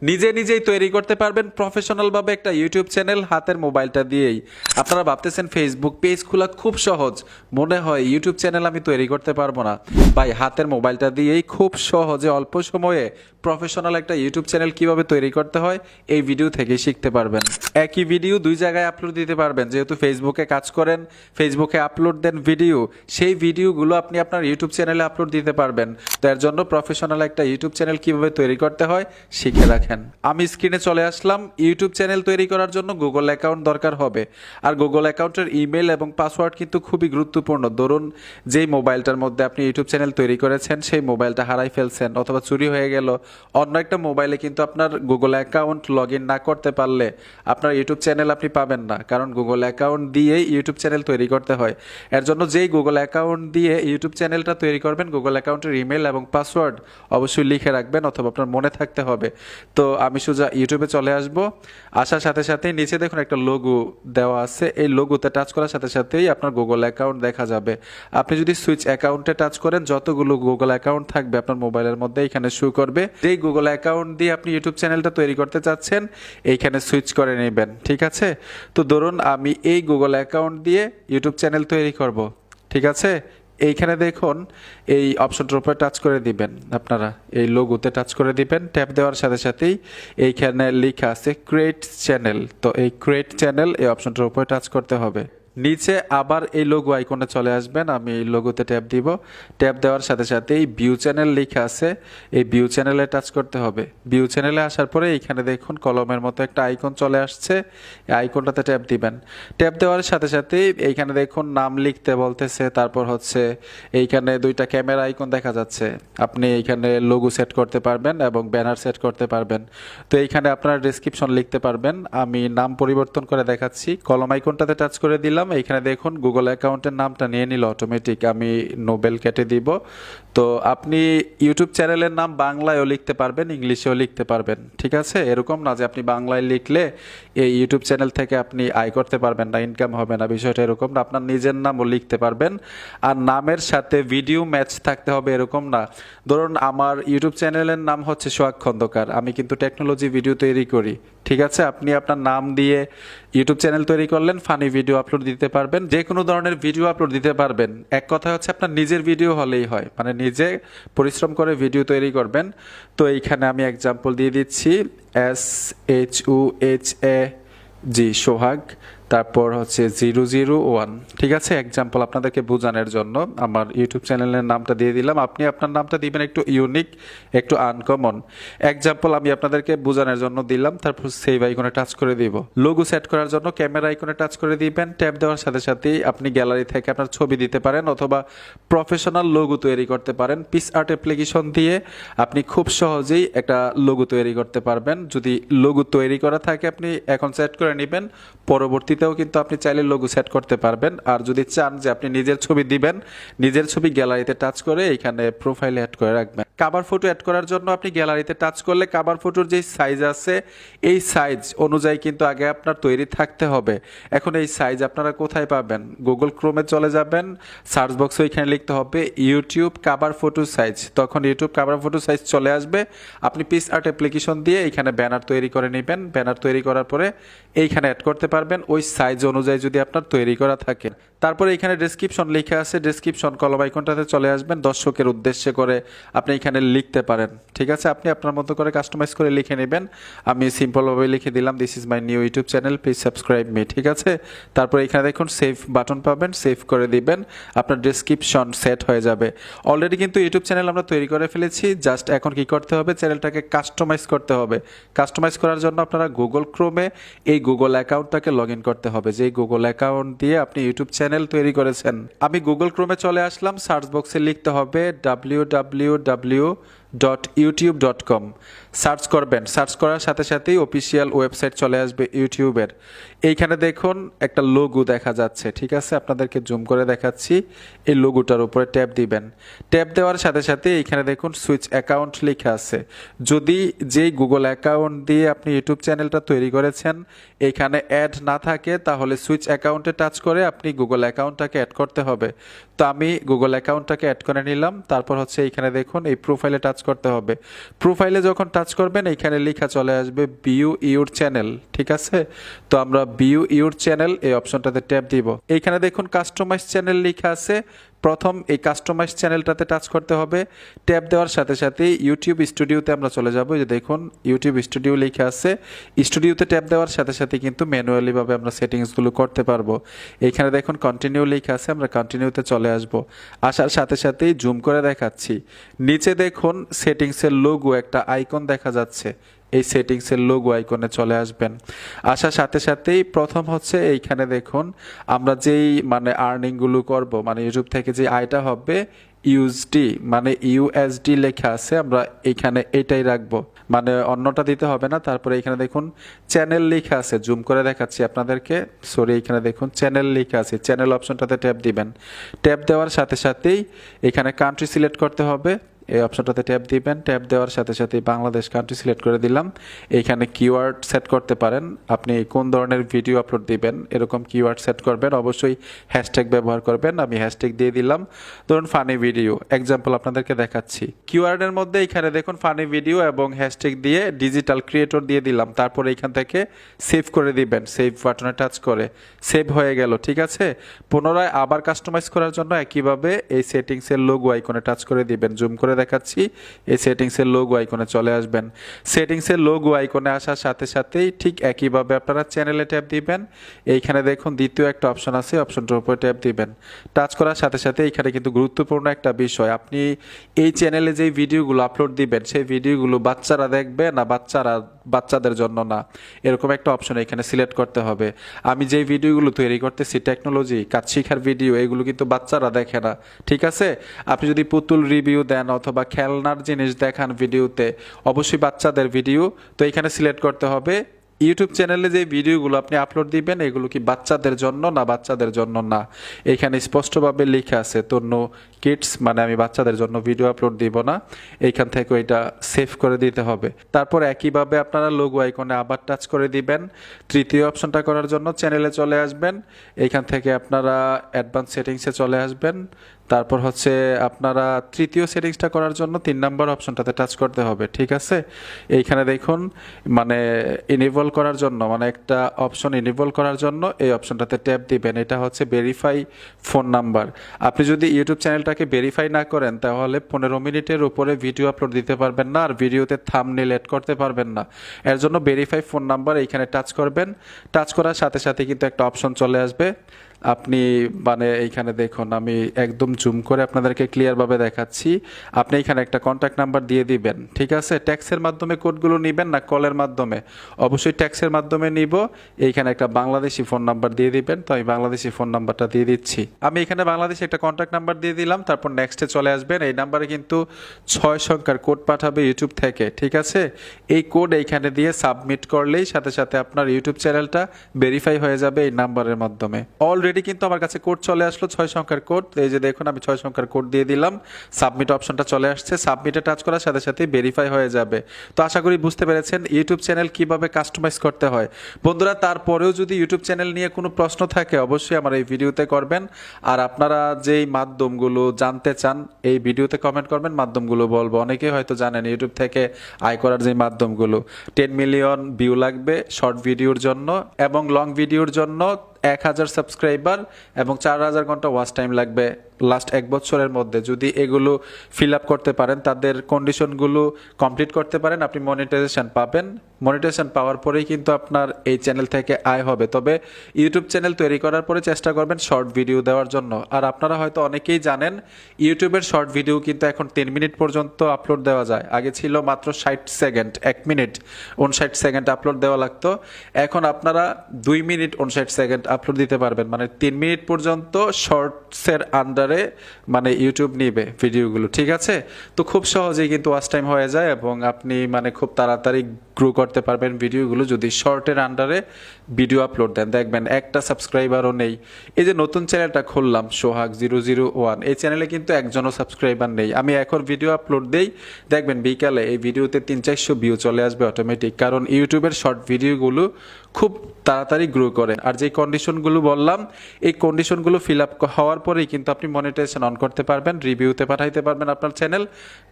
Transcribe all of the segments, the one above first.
নিজেই তৈরি করতে পারবেন প্রফেশনালভাবে একটা ইউটিউব চ্যানেল হাতের মোবাইলটা দিয়েই। আপনারা ভাবতেছেন ফেসবুক পেজ খোলা খুব সহজ, মনে হয় ইউটিউব চ্যানেল আমি তৈরি করতে পারবো না। ভাই, হাতের মোবাইলটা দিয়েই খুব সহজে অল্প সময়ে প্রফেশনাল একটা ইউটিউব চ্যানেল কিভাবে তৈরি করতে হয় এই ভিডিও থেকে শিখতে পারবেন। একই ভিডিও দুই জায়গায় আপলোড দিতে পারবেন। যেহেতু ফেসবুকে কাজ করেন, ফেসবুকে আপলোড দেন ভিডিও, সেই ভিডিওগুলো আপনি আপনার ইউটিউব চ্যানেলে আপলোড দিতে পারবেন। তো এর জন্য প্রফেশনাল একটা ইউটিউব চ্যানেল কিভাবে তৈরি করতে হয় শিখে রাখেন। আমি স্ক্রিনে চলে আসলাম। ইউটিউব চ্যানেল তৈরি করার জন্য গুগল অ্যাকাউন্ট দরকার হবে, আর গুগল অ্যাকাউন্টের ইমেল এবং পাসওয়ার্ড কিন্তু খুবই গুরুত্বপূর্ণ। ধরুন যেই মোবাইলটার মধ্যে আপনি ইউটিউব চ্যানেল তৈরি করেছেন সেই মোবাইলটা হারাই ফেলছেন অথবা চুরি হয়ে গেল, অন্য একটা মোবাইলে কিন্তু আপনার গুগল অ্যাকাউন্ট লগ ইন না করতে পারলে আপনার ইউটিউব চ্যানেল আপনি পাবেন না, কারণ গুগল অ্যাকাউন্ট দিয়েই ইউটিউব চ্যানেল তৈরি করতে হয়। এর জন্য যেই গুগল অ্যাকাউন্ট দিয়ে ইউটিউব চ্যানেলটা তৈরি করবেন, গুগল অ্যাকাউন্টের ইমেল এবং পাসওয়ার্ড অবশ্যই লিখে রাখবেন অথবা আপনার মনে থাকতে হবে। তো আমি সোজা ইউটিউবে চলে আসব। আসার সাথে সাথেই নিচে দেখুন একটা লোগো দেওয়া আছে, এই লোগোতে টাচ করার সাথে সাথেই আপনার গুগল অ্যাকাউন্ট দেখা যাবে। আপনি যদি সুইচ অ্যাকাউন্টে টাচ করেন, যতগুলো গুগল অ্যাকাউন্ট থাকবে আপনার মোবাইলের মধ্যে এখানে শো করবে। যেই গুগল অ্যাকাউন্ট দিয়ে আপনি ইউটিউব চ্যানেলটা তৈরি করতে চাচ্ছেন এইখানে সুইচ করে নেবেন, ঠিক আছে? তো ধরুন আমি এই গুগল অ্যাকাউন্ট দিয়ে ইউটিউব চ্যানেল তৈরি করব, ঠিক আছে? এইখানে দেখুন এই অপশনটার উপরে টাচ করে দিবেন, আপনারা এই লোগোতে টাচ করে দিবেন। ট্যাপ দেওয়ার সাথে সাথেই এইখানে লেখা আছে ক্রিয়েট চ্যানেল। তো এই ক্রিয়েট চ্যানেল এই অপশনটার উপরে টাচ করতে হবে। নিচে আবার এই লোগো আইকনে চলে আসবেন, আমি এই লোগোতে ট্যাপ দিব। ট্যাপ দেওয়ার সাথে সাথেই ভিউ চ্যানেল লেখা আছে, এই ভিউ চ্যানেলে টাচ করতে হবে। ভিউ চ্যানেলে আসার পরে এইখানে দেখুন কলমের মতো একটা আইকন চলে আসছে, এই আইকনটাতে ট্যাপ দিবেন। ট্যাপ দেওয়ার সাথে সাথেই এইখানে দেখুন নাম লিখতে বলতেছে, তারপর হচ্ছে এইখানে দুইটা ক্যামেরা আইকন দেখা যাচ্ছে। আপনি এইখানে লোগো সেট করতে পারবেন এবং ব্যানার সেট করতে পারবেন। তো এইখানে আপনার ডেসক্রিপশন লিখতে পারবেন। আমি নাম পরিবর্তন করে দেখাচ্ছি। কলম আইকনটাতে টাচ করে দিলাম। এইখানে দেখুন গুগল অ্যাকাউন্টের নামটা নিয়ে নিল অটোমেটিক, আমি নোবেল কেটে দিব। তো আপনি ইউটিউব চ্যানেলের নাম বাংলায়ও লিখতে পারবেন, ইংলিশেও লিখতে পারবেন, ঠিক আছে? এরকম না যে আপনি বাংলায় লিখলে এই ইউটিউব চ্যানেল থেকে আপনি আয় করতে পারবেন না, ইনকাম হবে না, বিষয়টা এরকম না। আপনার নিজের নামও লিখতে পারবেন, আর নামের সাথে ভিডিও ম্যাচ থাকতে হবে এরকম না। ধরুন আমার ইউটিউব চ্যানেলের নাম হচ্ছে সোহাগ খন্দকার, আমি কিন্তু টেকনোলজি ভিডিও তৈরি করি, ঠিক আছে? আপনি আপনার নাম দিয়ে ইউটিউব চ্যানেল তৈরি করলেন, ফানি ভিডিও আপলোড দিতে পারবেন, যে কোনো ধরনের ভিডিও আপলোড দিতে পারবেন। এক কথা হচ্ছে আপনার নিজের ভিডিও হলেই হয়, মানে নিজে পরিশ্রম করে ভিডিও তৈরি করবেন। তো এইখানে আমি এক্সাম্পল দিয়ে দিচ্ছি, SHUHAG সোহাগ, তারপর হচ্ছে 001, ঠিক আছে? এক্সাম্পল আপনাদেরকে বোঝানোর জন্য আমার ইউটিউব চ্যানেলের নামটা দিয়ে দিলাম। আপনি আপনার নামটা দিবেন একটু ইউনিক, একটু আনকমন। এক্সাম্পল আমি আপনাদেরকে বোঝানোর জন্য দিলাম। তারপর সেভ আইকনে টাচ করে দিব। লোগো সেট করার জন্য ক্যামেরা আইকনে টাচ করে দিবেন। ট্যাপ দেওয়ার সাথে সাথেই আপনি গ্যালারি থেকে আপনার ছবি দিতে পারেন অথবা প্রফেশনাল লোগো তৈরি করতে পারেন। পিস আর্ট অ্যাপ্লিকেশন দিয়ে আপনি খুব সহজেই একটা লোগো তৈরি করতে পারবেন। যদি লোগো তৈরি করা থাকে আপনি এখন সেট করে নেবেন, পরবর্তীতেও কিন্তু আপনি চাইলে লোগো সেট করতে পারবেন। আর যদি চান যে আপনি নিজের ছবি দিবেন, নিজের ছবি গ্যালারিতে টাচ করে এখানে প্রোফাইলে অ্যাড করে রাখবেন। কভার ফটো অ্যাড করার জন্য আপনি গ্যালারিতে টাচ করলে কভার ফটোর যে সাইজ আছে এই সাইজ অনুযায়ী কিন্তু আগে আপনার তৈরি থাকতে হবে। এখন এই সাইজ আপনারা কোথায় পাবেন? গুগল ক্রোমে চলে যাবেন, সার্চ বক্সে এখানে লিখতে হবে ইউটিউব কভার ফটো সাইজ, তখন ইউটিউব কভার ফটো সাইজ চলে আসবে। আপনি পিস আর্ট অ্যাপ্লিকেশন দিয়ে এখানে ব্যানার তৈরি করে নেবেন। ব্যানার তৈরি করার পরে এইখানে অ্যাড করতে পারবেন ওই সাইজ অনুযায়ী যদি আপনার তৈরি করা থাকে। তারপরে এখানে ডেসক্রিপশন লেখা আছে, ডেসক্রিপশন কলম আইকনটাতে চলে আসবেন। দর্শকের উদ্দেশ্যে করে আপনি এখানে লিখতে পারেন, ঠিক আছে? আপনি আপনার মতো করে কাস্টমাইজ করে লিখে নেবেন। আমি সিম্পলভাবে লিখে দিলাম, this is my new YouTube channel, please subscribe me, ঠিক আছে? তারপর এখানে দেখুন সেভ বাটন পাবেন, সেভ করে দিবেন, আপনার ডেসক্রিপশন সেট হয়ে যাবে। অলরেডি কিন্তু ইউটিউব চ্যানেল আমরা তৈরি করে ফেলেছি, জাস্ট এখন কি করতে হবে? চ্যানেলটাকে কাস্টমাইজ করতে হবে। কাস্টমাইজ করার জন্য আপনারা গুগল ক্রোমে এই গুগল অ্যাকাউন্টটাকে লগ ইন করতে হবে, যে গুগল অ্যাকাউন্ট দিয়ে আপনি ইউটিউব চ্যানেল তৈরি করেছেন। আমি গুগল ক্রোমে চলে আসলাম, সার্চ বক্সে লিখতে হবে www.youtube.com, সার্চ করবেন। সার্চ করার সাথে সাথেই অফিসিয়াল ওয়েবসাইট চলে আসবে ইউটিউবের। এইখানে দেখুন একটা লোগো দেখা যাচ্ছে, ঠিক আছে? আপনাদেরকে জুম করে দেখাচ্ছি। এই লোগোটার উপরে ট্যাপ দিবেন। ট্যাপ দেওয়ার সাথে সাথে এইখানে দেখুন সুইচ অ্যাকাউন্ট লেখা আছে। যদি যেই গুগল অ্যাকাউন্ট দিয়ে আপনি ইউটিউব চ্যানেলটা তৈরি করেছেন এইখানে অ্যাড না থাকে, তাহলে সুইচ অ্যাকাউন্টে টাচ করে আপনি গুগল অ্যাকাউন্টটাকে অ্যাড করতে হবে। তো আমি গুগল অ্যাকাউন্টটাকে অ্যাড করে নিলাম। তারপর হচ্ছে এইখানে দেখুন এই প্রোফাইলে টাচ করতে হবে। প্রোফাইলে যখন টাচ টাচ করবেন, এইখানে লেখা চলে আসবে ভিউ ইউর চ্যানেল, ঠিক আছে। তো আমরা ভিউ ইউর চ্যানেল এই অপশনটাতে ট্যাপ দিব। এইখানে দেখুন কাস্টমাইজ চ্যানেল লেখা আছে, প্রথম এই কাস্টমাইজ চ্যানেলটাতে টাচ করতে হবে। ট্যাপ দেওয়ার সাথে সাথে ইউটিউব স্টুডিওতে আমরা চলে যাব। যে দেখুন ইউটিউব স্টুডিও লেখা আছে, স্টুডিওতে ট্যাপ দেওয়ার সাথে সাথে কিন্তু ম্যানুয়ালিভাবে আমরা সেটিংসগুলো করতে পারবো। এইখানে দেখুন কন্টিনিউ লেখা আছে, আমরা কন্টিনিউতে চলে আসব। আসার সাথে সাথেই জুম করে দেখাচ্ছি, নিচে দেখুন সেটিংসের লোগো একটা আইকন দেখা যাচ্ছে, এই সেটিংসের লোগো আইকনে চলে আসবেন। আসার সাথে সাথেই প্রথম হচ্ছে এইখানে দেখুন আমরা যেই মানে আর্নিংগুলো করব, মানে ইউটিউব থেকে যে আয়টা হবে ইউএসডি মানে ইউএসডি লেখা আছে, আমরা এইখানে এটাই রাখবো, মানে অন্যটা দিতে হবে না। তারপরে এখানে দেখুন চ্যানেল লেখা আছে, জুম করে দেখাচ্ছি আপনাদেরকে, সরি এখানে দেখুন চ্যানেল লেখা আছে, চ্যানেল অপশনটাতে ট্যাপ দিবেন। ট্যাপ দেওয়ার সাথে সাথেই এখানে কান্ট্রি সিলেক্ট করতে হবে, এই অপশনটাতে ট্যাপ দিবেন। ট্যাপ দেওয়ার সাথে সাথে বাংলাদেশ কান্ট্রি সিলেক্ট করে দিলাম। এইখানে কিওয়ার্ড সেট করতে পারেন, আপনি কোন ধরনের ভিডিও আপলোড দিবেন এরকম কিওয়ার্ড সেট করবেন, অবশ্যই হ্যাশট্যাগ ব্যবহার করবেন। আমি হ্যাশট্যাগ দিয়ে দিলাম, ধরুন ফানি ভিডিও, এক্সাম্পল আপনাদেরকে দেখাচ্ছি। কিওয়ার্ডের মধ্যে এখানে দেখুন ফানি ভিডিও এবং হ্যাশট্যাগ দিয়ে ডিজিটাল ক্রিয়েটর দিয়ে দিলাম। তারপরে এখান থেকে সেভ করে দিবেন, সেভ বাটনে টাচ করে সেভ হয়ে গেল, ঠিক আছে। পুনরায় আবার কাস্টমাইজ করার জন্য একইভাবে এই সেটিংসের লোগো আইকনে টাচ করে দিবেন, জুম করে দেখাচ্ছি, এই সেটিংসের লোগো আইকনে চলে আসবেন। সেটিংসের লোগো আইকনে আসার সাথে সাথেই ঠিক একইভাবে আপনারা চ্যানেলে ট্যাপ দিবেন। এইখানে দেখুন দ্বিতীয় একটা অপশন আছে, অপশনটার উপরে ট্যাপ দিবেন। টাচ করার সাথে সাথে এইখানে কিন্তু গুরুত্বপূর্ণ একটা বিষয়, আপনি এই চ্যানেলে যেই ভিডিওগুলো আপলোড দিবেন সেই ভিডিওগুলো বাচ্চারা দেখবে না বাচ্চাদের জন্য না, এরকম একটা অপশন এখানে সিলেক্ট করতে হবে। আমি যেই ভিডিওগুলো তৈরি করতেছি টেকনোলজি কাজ শিখার ভিডিও, এগুলো কিন্তু বাচ্চারা দেখে না, ঠিক আছে। আপনি যদি পুতুল রিভিউ দেন অথবা খেলনার জিনিস দেখান ভিডিওতে, অবশ্যই বাচ্চাদের ভিডিও, তো এখানে সিলেক্ট করতে হবে ইউটিউব চ্যানেলে যে ভিডিওগুলো আপনি আপলোড দিবেন এগুলো কি বাচ্চাদের জন্য না বাচ্চাদের জন্য না, এখানে স্পষ্টভাবে লেখা আছে। তো নো কিডস মানে আমি বাচ্চাদের জন্য ভিডিও আপলোড দিব না, এইখান থেকে এটা সেভ করে দিতে হবে। তারপর একইভাবে আপনারা লোগো আইকনে আবার টাচ করে দিবেন। তৃতীয় অপশনটা করার জন্য চ্যানেলে চলে আসবেন, এইখান থেকে আপনারা অ্যাডভান্স সেটিংসে চলে আসবেন। তারপর হচ্ছে আপনারা তৃতীয় সেটিংসটা করার জন্য 3 নম্বর অপশনটাতে টাচ করতে হবে, ঠিক আছে। এইখানে দেখুন মানে ইনেবল করার জন্য, মানে একটা অপশন ইনেবল করার জন্য এই অপশনটাতে ট্যাপ দিবেন। এটা হচ্ছে ভেরিফাই ফোন নাম্বার। আপনি যদি ইউটিউব চ্যানেলটাকে ভেরিফাই না করেন তাহলে 15 মিনিটের উপরে ভিডিও আপলোড দিতে পারবেন না, আর ভিডিওতে থাম্বনেল এড করতে পারবেন না। এর জন্য ভেরিফাই ফোন নাম্বার এইখানে টাচ করবেন। টাচ করার সাথে সাথে কিন্তু একটা অপশন চলে আসবে, আপনি মানে এইখানে দেখুন আমি একদম জুম করে আপনাদেরকে ক্লিয়ারভাবে দেখাচ্ছি। আপনি এখানে একটা কন্ট্যাক্ট নাম্বার দিয়ে দিবেন, ঠিক আছে। ট্যাক্সের মাধ্যমে কোডগুলো নেবেন না কলের মাধ্যমে, অবশ্যই ট্যাক্সের মাধ্যমে নিব। এইখানে একটা বাংলাদেশি ফোন নাম্বার দিয়ে দিবেন, তো আমি বাংলাদেশি ফোন নাম্বারটা দিয়ে দিচ্ছি। আমি এখানে বাংলাদেশি একটা কন্ট্যাক্ট নাম্বার দিয়ে দিলাম, তারপর নেক্সটে চলে আসবেন। এই নাম্বারে কিন্তু 6 সংখ্যার কোড পাঠাবে ইউটিউব থেকে, ঠিক আছে। এই কোড এইখানে দিয়ে সাবমিট করলেই সাথে সাথে আপনার ইউটিউব চ্যানেলটা ভেরিফাই হয়ে যাবে এই নাম্বারের মাধ্যমে। অলরেডি কিন্তু আমার কাছে কোড চলে আসলো 6 সংখ্যার কোড, এই যে দেখুন আমি 6 সংখ্যার কোড দিয়ে দিলাম, সাবমিট অপশনটা চলে আসছে। সাবমিটে টাচ করার সাথে সাথে ভেরিফাই হয়ে যাবে। তো আশা করি বুঝতে পেরেছেন ইউটিউব চ্যানেল কিভাবে কাস্টমাইজ করতে হয়। বন্ধুরা তারপরেও যদি ইউটিউব চ্যানেল নিয়ে কোনো প্রশ্ন থাকে অবশ্যই আমার এই ভিডিওতে করবেন, আর আপনারা যেই মাধ্যমগুলো জানতে চান এই ভিডিওতে কমেন্ট করবেন, মাধ্যমগুলো বলবো। অনেকেই হয়তো জানেন ইউটিউব থেকে আয় করার যে মাধ্যমগুলো, 10 মিলিয়ন ভিউ লাগবে শর্ট ভিডিওর জন্য, এবং লং ভিডিওর জন্য 1000 সাবস্ক্রাইবার এবং 4000 ঘন্টা ওয়াচ টাইম লাগবে লাস্ট 1 বছরের মধ্যে। যদি এগুলো ফিল আপ করতে পারেন, তাদের কন্ডিশনগুলো কমপ্লিট করতে পারেন, আপনি মনিটাইজেশন পাবেন। মনিটাইজেশন পাওয়ার পরেই কিন্তু আপনার এই চ্যানেল থেকে আয় হবে। তবে ইউটিউব চ্যানেল তৈরি করার পরে চেষ্টা করবেন শর্ট ভিডিও দেওয়ার জন্য। আর আপনারা হয়তো অনেকেই জানেন ইউটিউবের শর্ট ভিডিও কিন্তু এখন 3 মিনিট পর্যন্ত আপলোড দেওয়া যায়। আগে ছিল মাত্র 60 সেকেন্ড, 1 মিনিট 59 সেকেন্ড আপলোড দেওয়া লাগতো। এখন আপনারা 2 মিনিট 59 সেকেন্ড আপলোড দিতে পারবেন, মানে 3 মিনিট পর্যন্ত শর্টসের আন্ডারে মানে ইউটিউব নিবে ভিডিওগুলো, ঠিক আছে। তো খুব সহজেই কিন্তু ওয়াচ টাইম হয়ে যায় এবং আপনি মানে খুব তাড়াতাড়ি গ্রো করতে পারবেন ভিডিওগুলো যদি শর্টের আন্ডারে ভিডিও আপলোড দেন। দেখবেন একটা সাবস্ক্রাইবারও নেই। এই যে নতুন চ্যানেলটা খুললাম সোহাগ 001, এই চ্যানেলে কিন্তু একজনও সাবস্ক্রাইবার নেই। আমি এখন ভিডিও আপলোড দেই, দেখবেন বিকালে এই ভিডিওতে 300-400 ভিউ চলে আসবে অটোমেটিক, কারণ ইউটিউবের শর্ট ভিডিওগুলো খুব তাড়াতাড়ি গ্রো করে। আর যে কন্ডিশনগুলো বললাম এই কন্ডিশনগুলো ফিল আপ হওয়ার পরেই কিন্তু আপনি মনিটাইজেশন অন করতে পারবেন, রিভিউতে পাঠাইতে পারবেন আপনার চ্যানেল।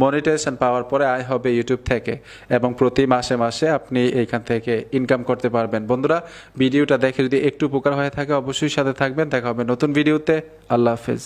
মনিটাইজেশন পাওয়ার পরে আয় হবে ইউটিউব থেকে এবং প্রতি মাসে মাসে আপনি এইখান থেকে ইনকাম করতে পারবেন। বন্ধুরা, ভিডিওটা দেখে যদি একটু উপকার হয়ে থাকে অবশ্যই সাথে থাকবেন। দেখা হবে নতুন ভিডিওতে। আল্লাহ হাফেজ।